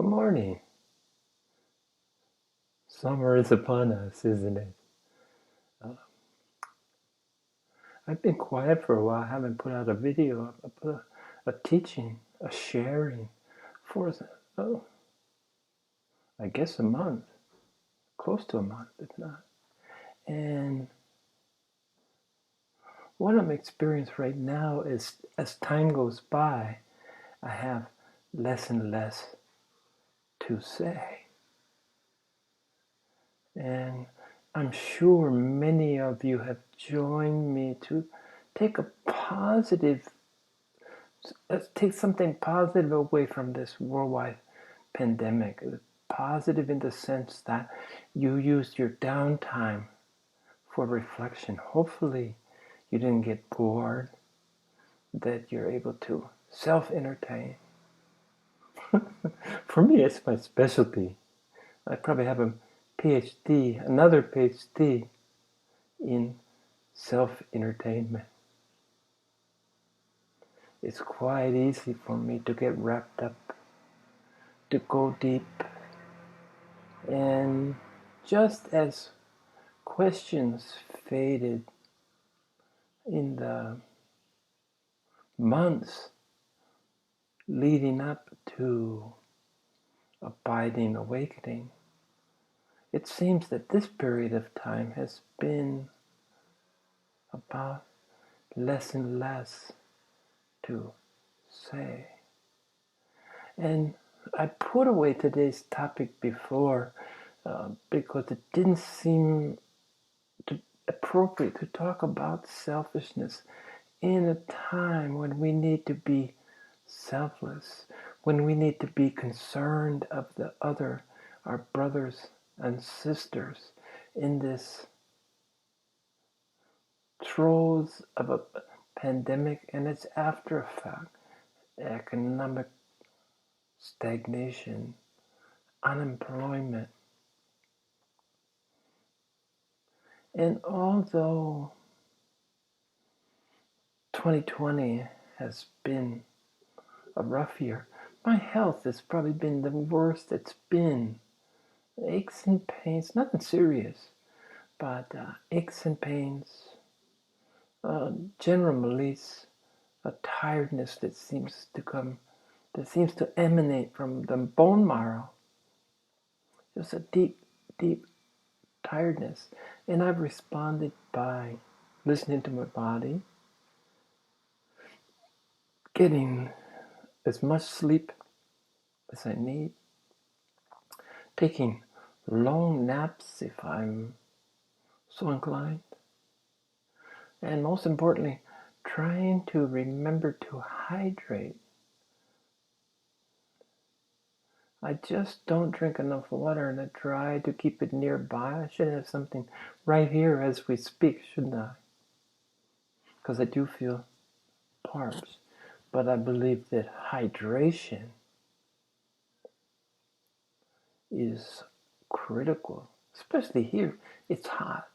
Good morning. Summer is upon us, isn't it? Uh, I've been quiet for a while. I haven't put out a video. I put a teaching, a sharing for, oh, I guess a month, close to a month, if not. And what I'm experiencing right now is as time goes by, I have less and less to say. And I'm sure many of you have joined me to take a positive let's take something positive away from this worldwide pandemic. Positive in the sense that you used your downtime for reflection. Hopefully, you didn't get bored, that you're able to self entertain. For me, it's my specialty. I probably have a PhD, another PhD in self entertainment. It's quite easy for me to get wrapped up, to go deep. And just as questions faded in the months leading up to abiding awakening, it seems that this period of time has been about less and less to say. And I put away today's topic before because it didn't seem appropriate to talk about selfishness in a time when we need to be selfless, when we need to be concerned of the other, our brothers and sisters in this throes of a pandemic and its after effect, economic stagnation, unemployment. And although 2020 has been a rough year, my health has probably been the worst it's been. Aches and pains, nothing serious, but aches and pains, general malaise, a tiredness that seems to emanate from the bone marrow. Just a deep, deep tiredness. And I've responded by listening to my body, getting as much sleep as I need, taking long naps if I'm so inclined, and most importantly, trying to remember to hydrate. I just don't drink enough water, and I try to keep it nearby. I should have something right here as we speak, shouldn't I? Because I do feel parched. But I believe that hydration is critical, especially here. It's hot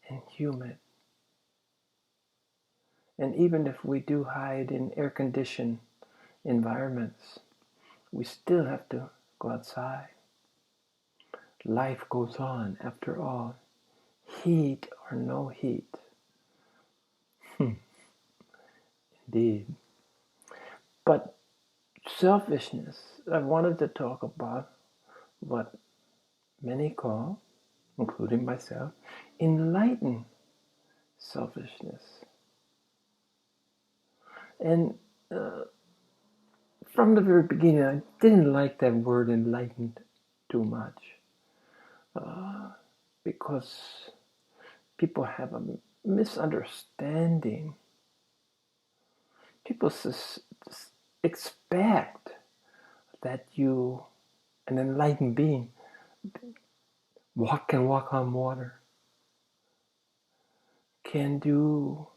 and humid. And even if we do hide in air-conditioned environments, we still have to go outside. Life goes on, after all. Heat or no heat. Indeed. But selfishness, I wanted to talk about what many call, including myself, enlightened selfishness. And from the very beginning, I didn't like that word enlightened too much because people have a misunderstanding. People expect that you, an enlightened being, can walk on water, can do,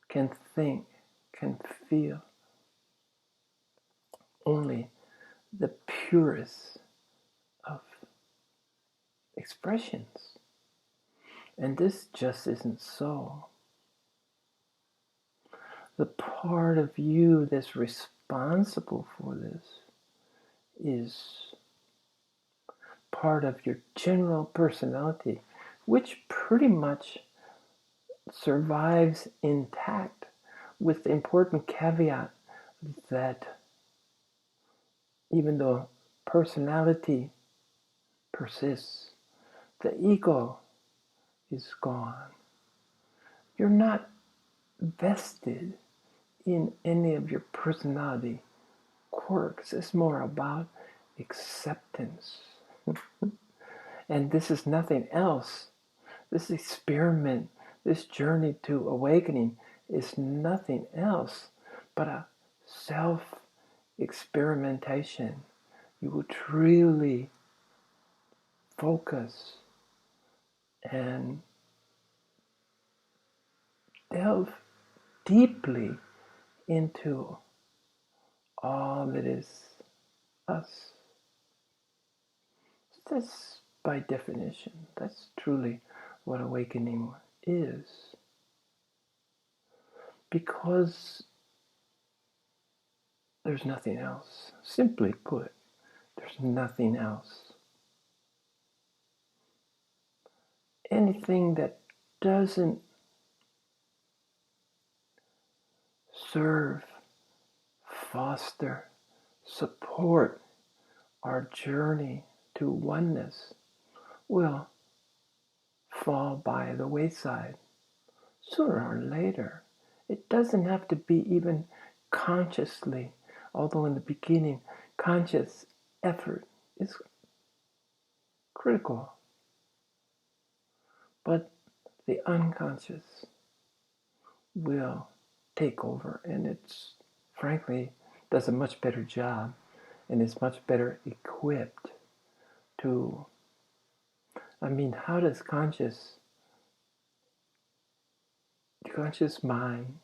can think, can feel only the purest of expressions. And this just isn't so. The part of you that's responsible for this is part of your general personality, which pretty much survives intact, with the important caveat that even though personality persists, the ego is gone. You're not vested in any of your personality quirks. It's more about acceptance. And this is nothing else. This experiment, this journey to awakening is nothing else but a self-experimentation. You would really focus and delve deeply into all that is us. That's by definition. That's truly what awakening is. Because there's nothing else. Simply put, there's nothing else. Anything that doesn't serve, foster, support our journey to oneness will fall by the wayside sooner or later. It doesn't have to be even consciously, although in the beginning, conscious effort is critical. But the unconscious will take over, and it's frankly does a much better job and is much better equipped to, how does conscious mind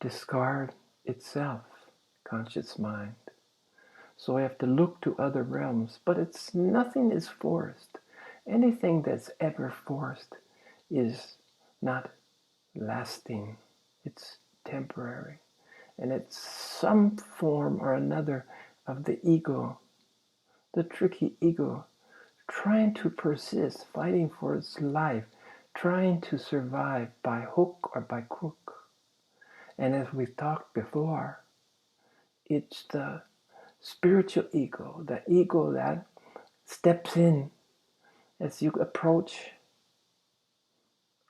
discard itself, conscious mind? So I have to look to other realms, but nothing is forced. Anything that's ever forced is not lasting. It's temporary. And it's some form or another of the ego, the tricky ego, trying to persist, fighting for its life, trying to survive by hook or by crook. And as we've talked before, it's the spiritual ego, the ego that steps in as you approach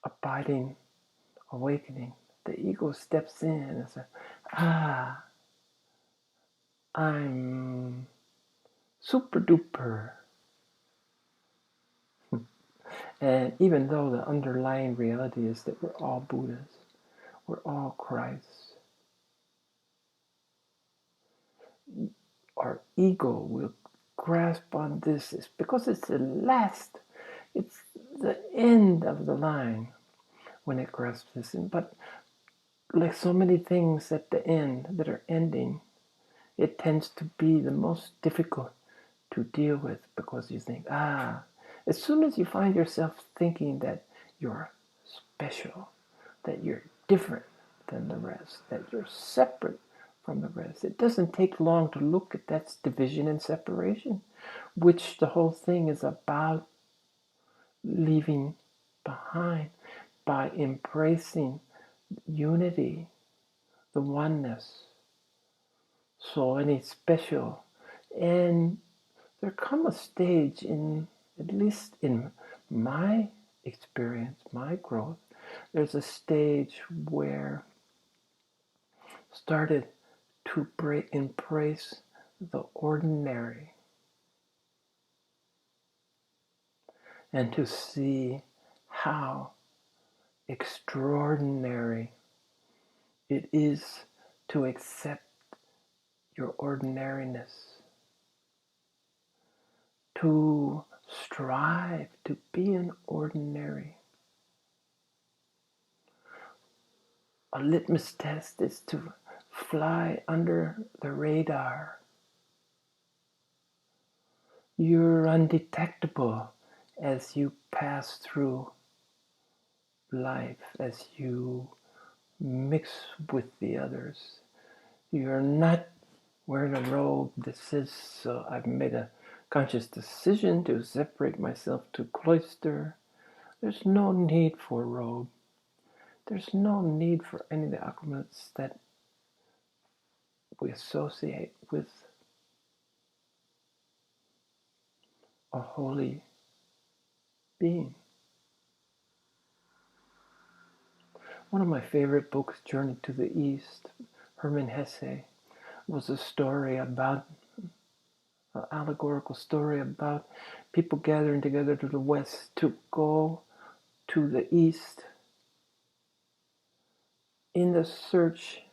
abiding, awakening. The ego steps in and says, I'm super duper. And even though the underlying reality is that we're all Buddhas, we're all Christs, our ego will grasp on this because it's it's the end of the line when it grasps this in. But like so many things at the end that are ending, it tends to be the most difficult to deal with because you think, as soon as you find yourself thinking that you're special, that you're different than the rest, that you're separate from the rest, it doesn't take long to look at that division and separation, which the whole thing is about leaving behind by embracing unity, the oneness. So any special, and there come a stage in, at least in my experience, my growth, there's a stage where started to embrace the ordinary and to see how extraordinary it is to accept your ordinariness, to strive to be an ordinary. A litmus test is to fly under the radar. You're undetectable as you pass through life, as you mix with the others. You're not wearing a robe. This is, I've made a conscious decision to separate myself to cloister. There's no need for a robe. There's no need for any of the accoutrements that we associate with a holy being. One of my favorite books, Journey to the East, Hermann Hesse, was a story about, an allegorical story about people gathering together to the West to go to the East in the search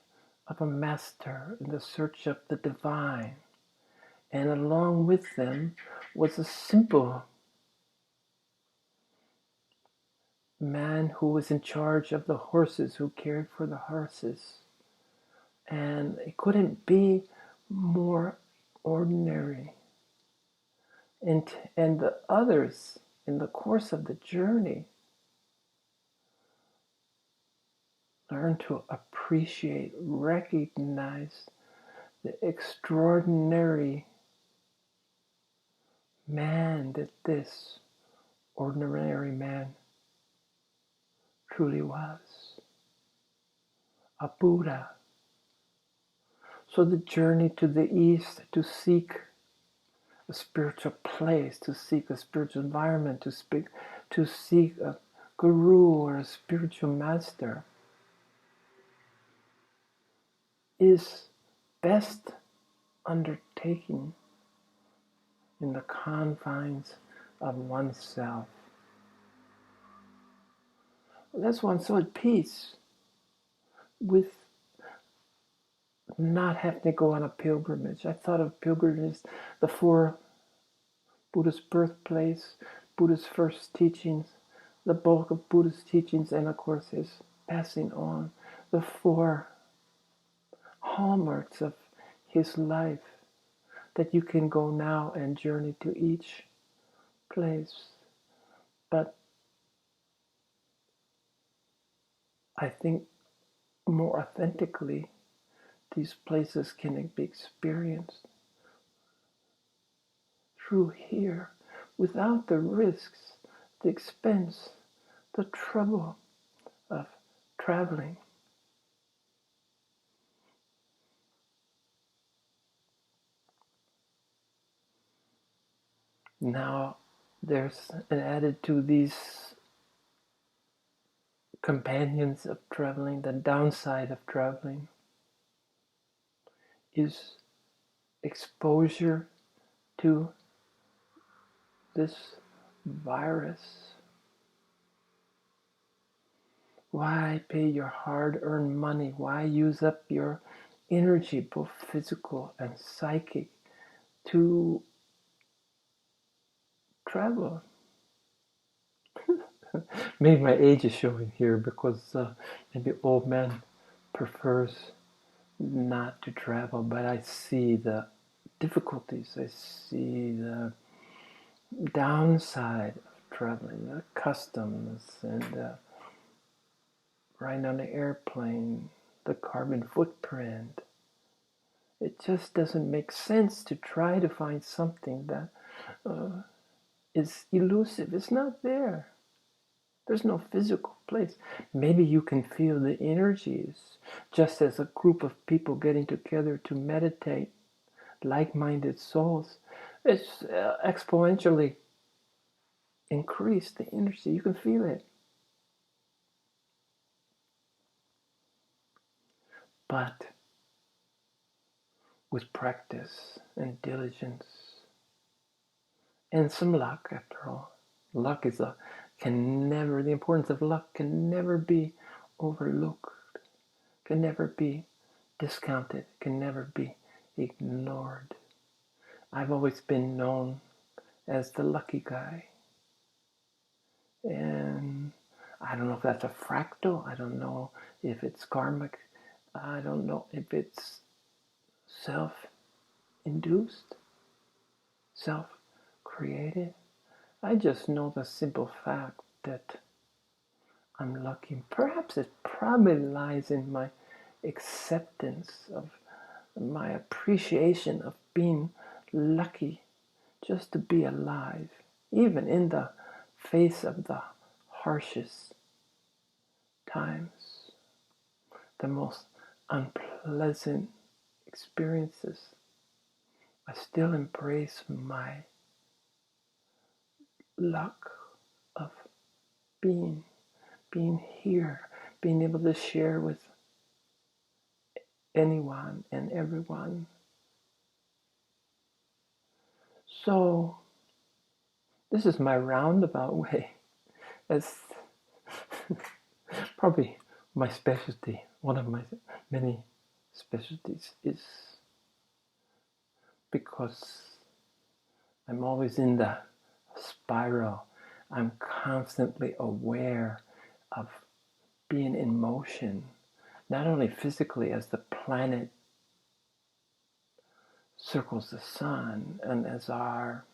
of a master, in the search of the divine. And along with them was a simple man who was in charge of the horses, who cared for the horses. And it couldn't be more ordinary. And the others, in the course of the journey, learn to appreciate, recognize the extraordinary man that this ordinary man truly was. A Buddha. So the journey to the East to seek a spiritual place, to seek a spiritual environment, to seek a guru or a spiritual master is best undertaken in the confines of oneself. That's one so at peace with not having to go on a pilgrimage. I thought of pilgrimage, the four Buddha's birthplace, Buddha's first teachings, the bulk of Buddha's teachings, and of course his passing on, the four hallmarks of his life, that you can go now and journey to each place. But I think more authentically, these places can be experienced through here, without the risks, the expense, the trouble of traveling. Now, there's an added to these companions of traveling, the downside of traveling is exposure to this virus. Why pay your hard-earned money? Why use up your energy, both physical and psychic, to travel? Maybe my age is showing here, because maybe old man prefers not to travel, but I see the difficulties, I see the downside of traveling, the customs, and riding on the airplane, the carbon footprint. It just doesn't make sense to try to find something that is elusive. It's not there. There's no physical place. Maybe you can feel the energies, just as a group of people getting together to meditate, like-minded souls. It's exponentially increased, the energy. You can feel it. But with practice and diligence and some luck, after all, luck is the importance of luck can never be overlooked, can never be discounted, can never be ignored. I've always been known as the lucky guy. And I don't know if that's a fractal. I don't know if it's karmic. I don't know if it's self-induced, self-created. I just know the simple fact that I'm lucky. Perhaps it probably lies in my acceptance of my appreciation of being lucky just to be alive, even in the face of the harshest times, the most unpleasant experiences. I still embrace my luck of being here, being able to share with anyone and everyone. So this is my roundabout way. That's probably my specialty. One of my many specialties is because I'm always in the spiral. I'm constantly aware of being in motion, not only physically as the planet circles the sun and as our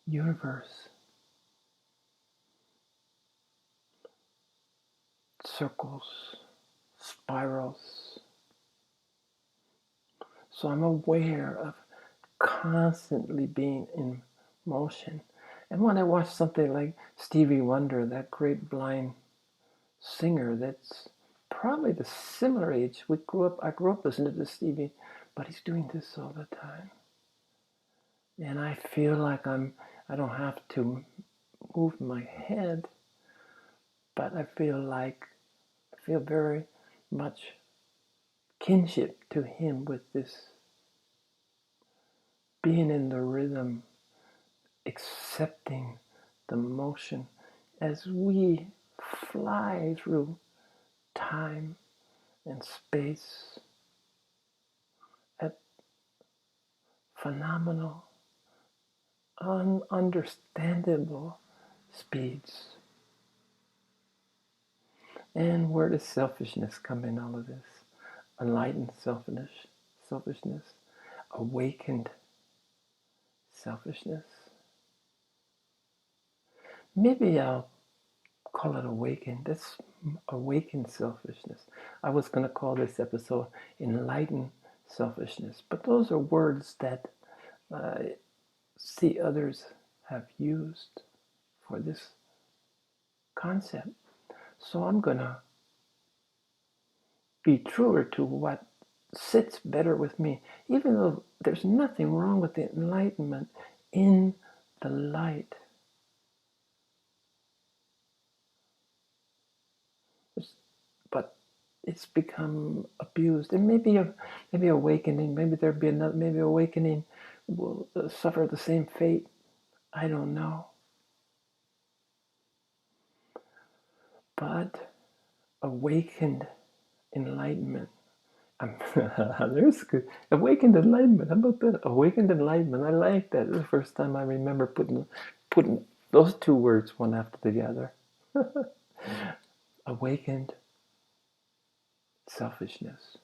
universe circles, spirals. So I'm aware of constantly being in motion. And when I watch something like Stevie Wonder, that great blind singer that's probably the similar age, I grew up listening to Stevie, but he's doing this all the time. And I feel like I don't have to move my head, but I feel very much kinship to him with this being in the rhythm, accepting the motion as we fly through time and space at phenomenal, ununderstandable speeds. And where does selfishness come in all of this? Enlightened selfishness, awakened selfishness. Maybe I'll call it awakened. That's awakened selfishness. I was going to call this episode enlightened selfishness, but those are words that I see others have used for this concept. So I'm going to be truer to what sits better with me, even though there's nothing wrong with the enlightenment in the light. But it's become abused, and maybe awakening. Maybe there'll be another. Maybe awakening will suffer the same fate. I don't know. But awakened enlightenment. There's good. Awakened enlightenment. How about that? Awakened enlightenment. I like that. This is the first time I remember putting those two words one after the other. Awakened selfishness.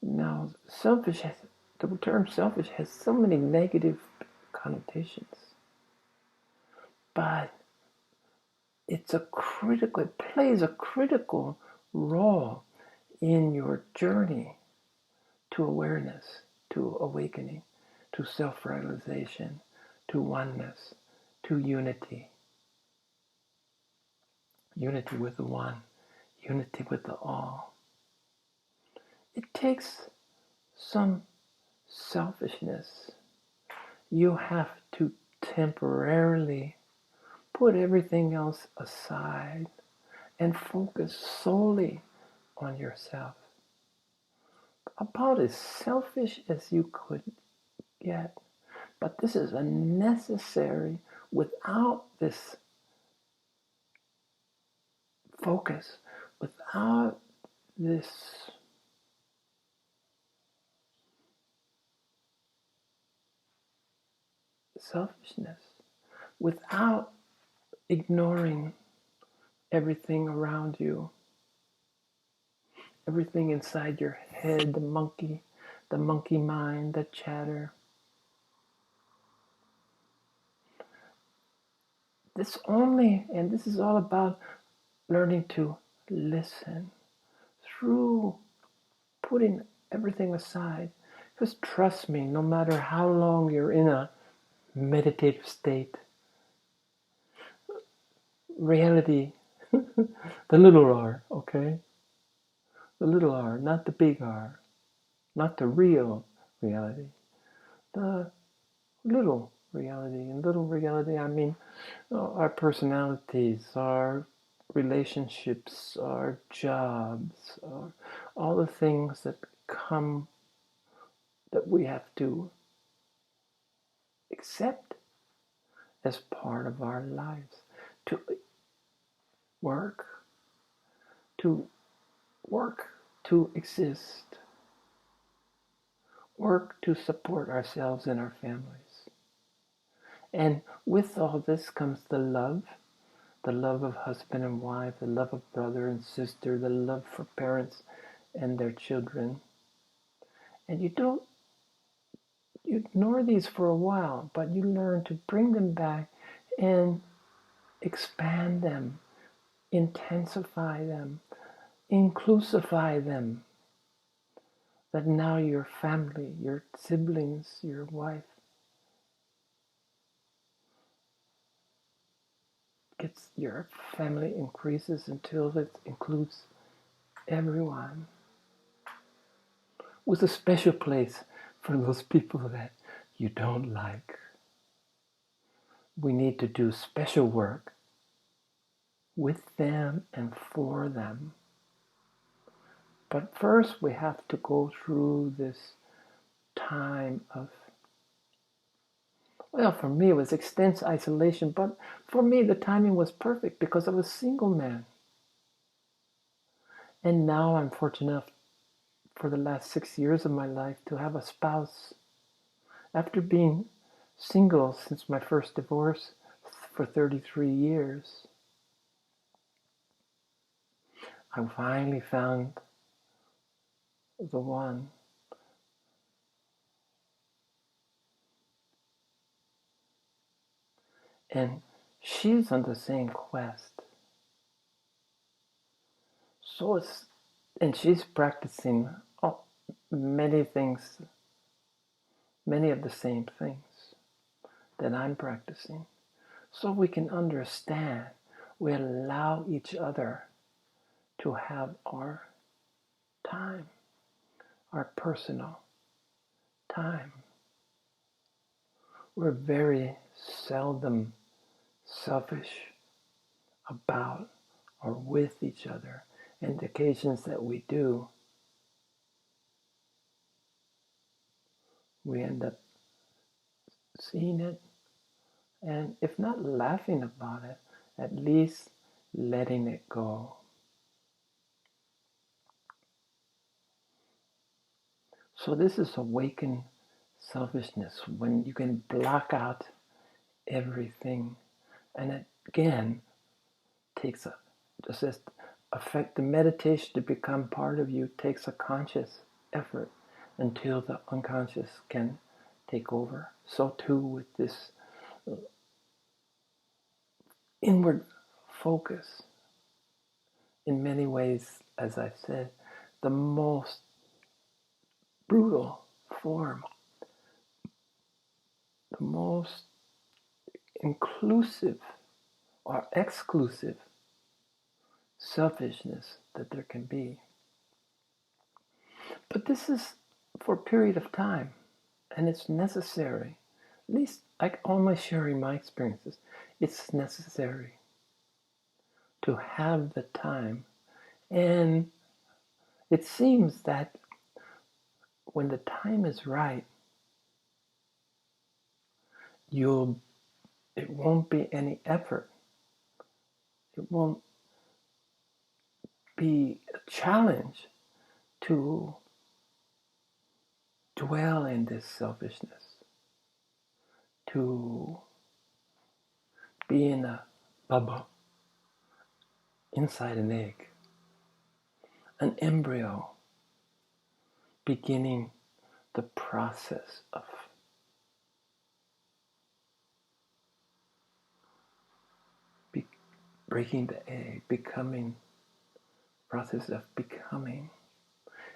Now, the term selfish has so many negative connotations, but it plays a critical role in your journey to awareness, to awakening, to self-realization, to oneness, to unity. Unity with the one, unity with the all. It takes some selfishness. You have to temporarily put everything else aside and focus solely on yourself. About as selfish as you could get. But this is a necessary. Without this focus, without this selfishness, without ignoring everything around you, everything inside your head, the monkey mind, the chatter. This is all about learning to listen, through putting everything aside. Just trust me, no matter how long you're in a meditative state, reality, the little r, okay? The little r, not the big R, not the real reality, the little reality. In little reality, I mean our personalities, our relationships, our jobs, all the things that come that we have to accept as part of our lives, to work, to work to exist, work to support ourselves and our families. And with all this comes the love of husband and wife, the love of brother and sister, the love for parents and their children. And you ignore these for a while, but you learn to bring them back and expand them, intensify them, inclusify them. That now your family, your siblings, your wife your family increases until it includes everyone, with a special place for those people that you don't like. We need to do special work with them and for them. But first we have to go through this time of, well, for me it was extensive isolation, but for me the timing was perfect because I was a single man. And now I'm fortunate enough for the last 6 years of my life to have a spouse. After being single since my first divorce for 33 years, I finally found the one. And she's on the same quest. And she's practicing many things, many of the same things that I'm practicing. So we can understand, we allow each other to have our time, our personal time. We're very seldom selfish about or with each other. And the occasions that we do, we end up seeing it, and if not laughing about it, at least letting it go. So this is awakened selfishness, when you can block out everything. And it again takes the meditation to become part of you takes a conscious effort until the unconscious can take over. So too with this inward focus. In many ways, as I've said, the most brutal form, the most inclusive or exclusive selfishness that there can be. But this is for a period of time, and it's necessary. At least, like almost sharing my experiences, it's necessary to have the time. And it seems that when the time is right, it won't be any effort. It won't be a challenge to dwell in this selfishness, to be in a bubble inside an egg, an embryo beginning the process of breaking the egg, becoming process of becoming.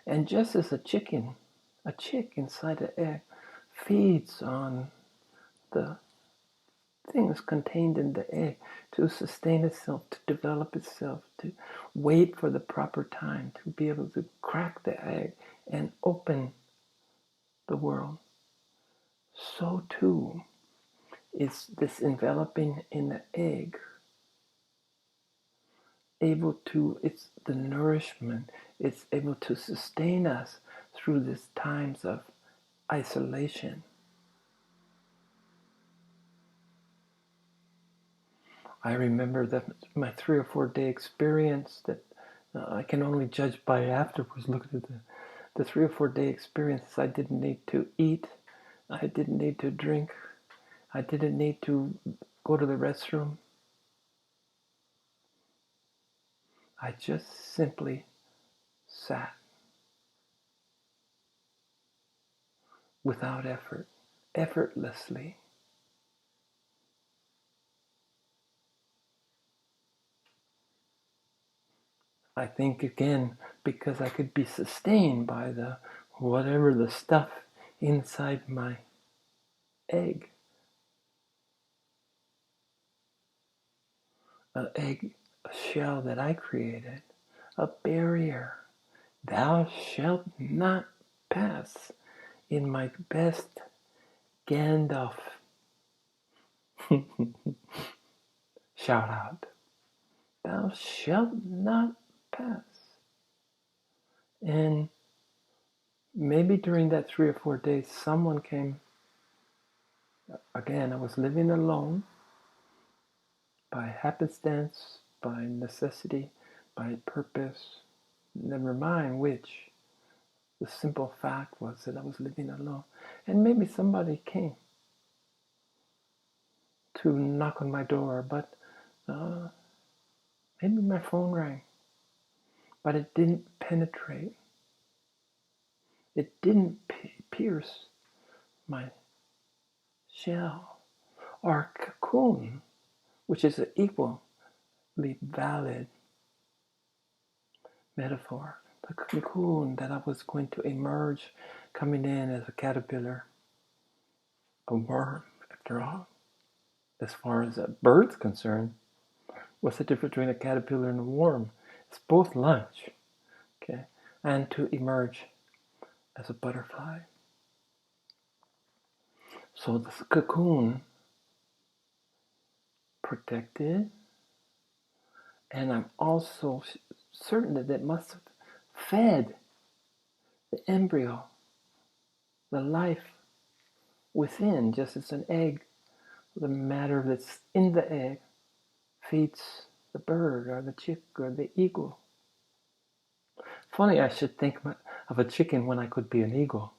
And just as a chick inside the egg feeds on the things contained in the egg to sustain itself, to develop itself, to wait for the proper time, to be able to crack the egg and open the world, so too is this enveloping in the egg able to, it's the nourishment, it's able to sustain us through these times of isolation. I remember that my 3 or 4 day experience that I can only judge by afterwards looking at the 3 or 4 day experience. I didn't need to eat, I didn't need to drink, I didn't need to go to the restroom. I just simply sat without effort, effortlessly. I think again, because I could be sustained by the whatever the stuff inside my egg. An egg, a shell that I created, a barrier. Thou shalt not pass. In my best Gandalf shout out. Thou shalt not pass. And maybe during that 3 or 4 days, someone came. Again, I was living alone by happenstance, by necessity, by purpose, never mind which. The simple fact was that I was living alone. And maybe somebody came to knock on my door, but maybe my phone rang. But it didn't penetrate. It didn't pierce my shell or cocoon, which is an equally valid metaphor. The cocoon that I was going to emerge, coming in as a caterpillar, a worm, after all. As far as a bird's concerned, what's the difference between a caterpillar and a worm? It's both lunch, okay? And to emerge as a butterfly. So this cocoon protected, and I'm also certain that it must have fed the embryo, the life within, just as an egg, the matter that's in the egg feeds the bird or the chick or the eagle. Funny, I should think of a chicken when I could be an eagle.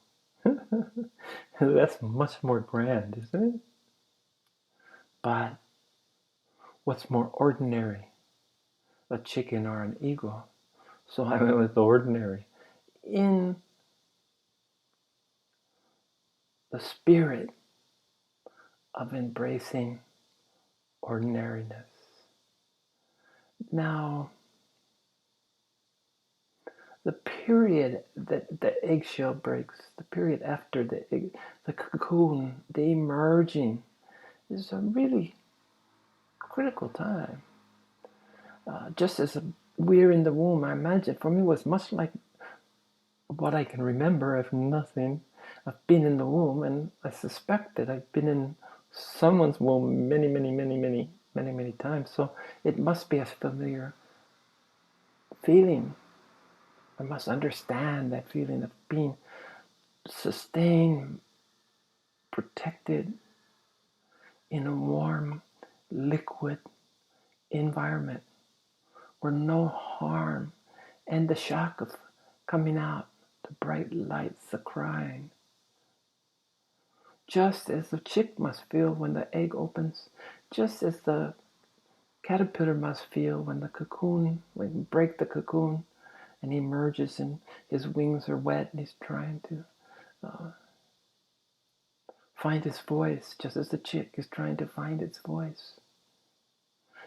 That's much more grand, isn't it? But what's more ordinary, a chicken or an eagle? So I went with the ordinary. In the spirit of embracing ordinariness. Now, the period that the eggshell breaks, the period after the cocoon, the emerging, is a really critical time. Just as we're in the womb, I imagine, for me, it was much like what I can remember, if nothing. I've been in the womb, and I suspect that I've been in someone's womb many times. So it must be a familiar feeling. I must understand that feeling of being sustained, protected in a warm, liquid environment where no harm and the shock of coming out, the bright lights, the crying. Just as the chick must feel when the egg opens, just as the caterpillar must feel when when you break the cocoon and he emerges and his wings are wet and he's trying to find his voice, just as the chick is trying to find its voice.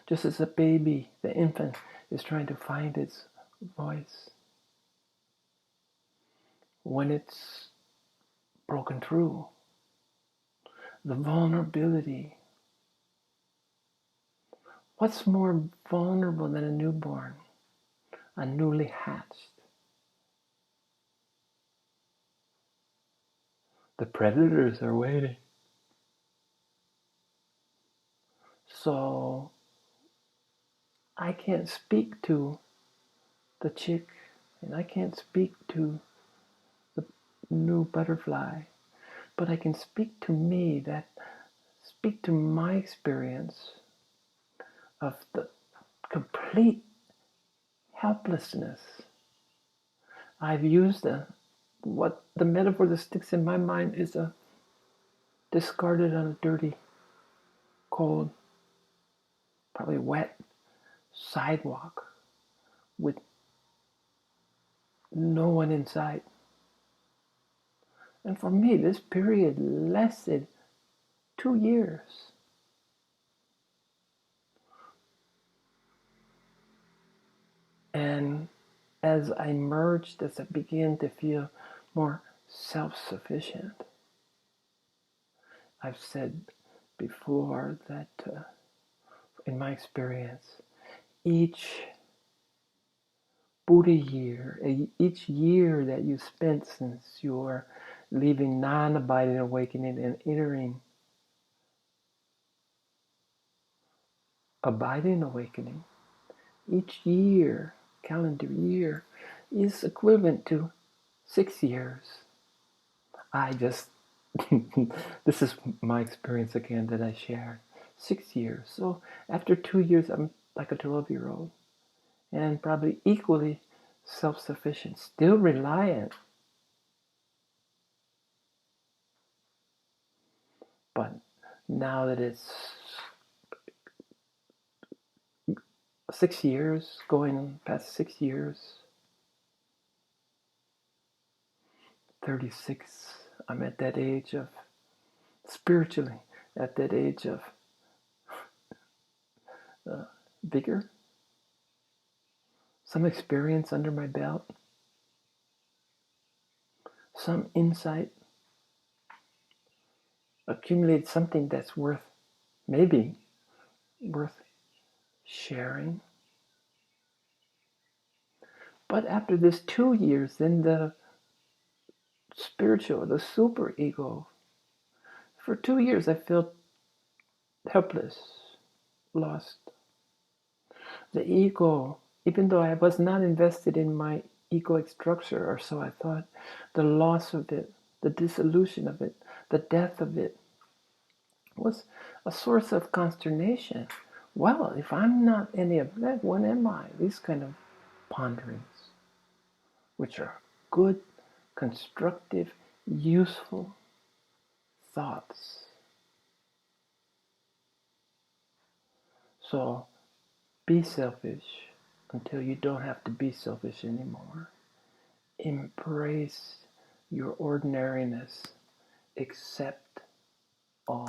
Just as a baby, the infant, is trying to find its voice, when it's broken through, the vulnerability. What's more vulnerable than a newborn, a newly hatched? The predators are waiting. So I can't speak to the chick, and I can't speak to the new butterfly, but I can speak to me, speak to my experience of the complete helplessness. I've used what the metaphor that sticks in my mind is a discarded on a dirty, cold, probably wet sidewalk with no one in sight. And for me, this period lasted 2 years. And as I merged, as I began to feel more self-sufficient, I've said before that in my experience, each Buddha year, each year that you spent since your leaving non-abiding awakening and entering abiding awakening, each year, calendar year, is equivalent to 6 years. This is my experience again that I shared. 6 years. So after 2 years, I'm like a 12-year-old and probably equally self-sufficient, still reliant. But now that it's 6 years, going past 6 years, 36, I'm at that age of, spiritually, at that age of vigor, some experience under my belt, some insight, accumulate something that's maybe worth sharing. But after this 2 years, then the spiritual, the super ego, for 2 years I felt helpless, lost. The ego, even though I was not invested in my egoic structure, or so I thought, the loss of it, the dissolution of it, the death of it, was a source of consternation. Well, if I'm not any of that, what am I? These kind of ponderings, which are good, constructive, useful thoughts. So be selfish until you don't have to be selfish anymore. Embrace your ordinariness. Accept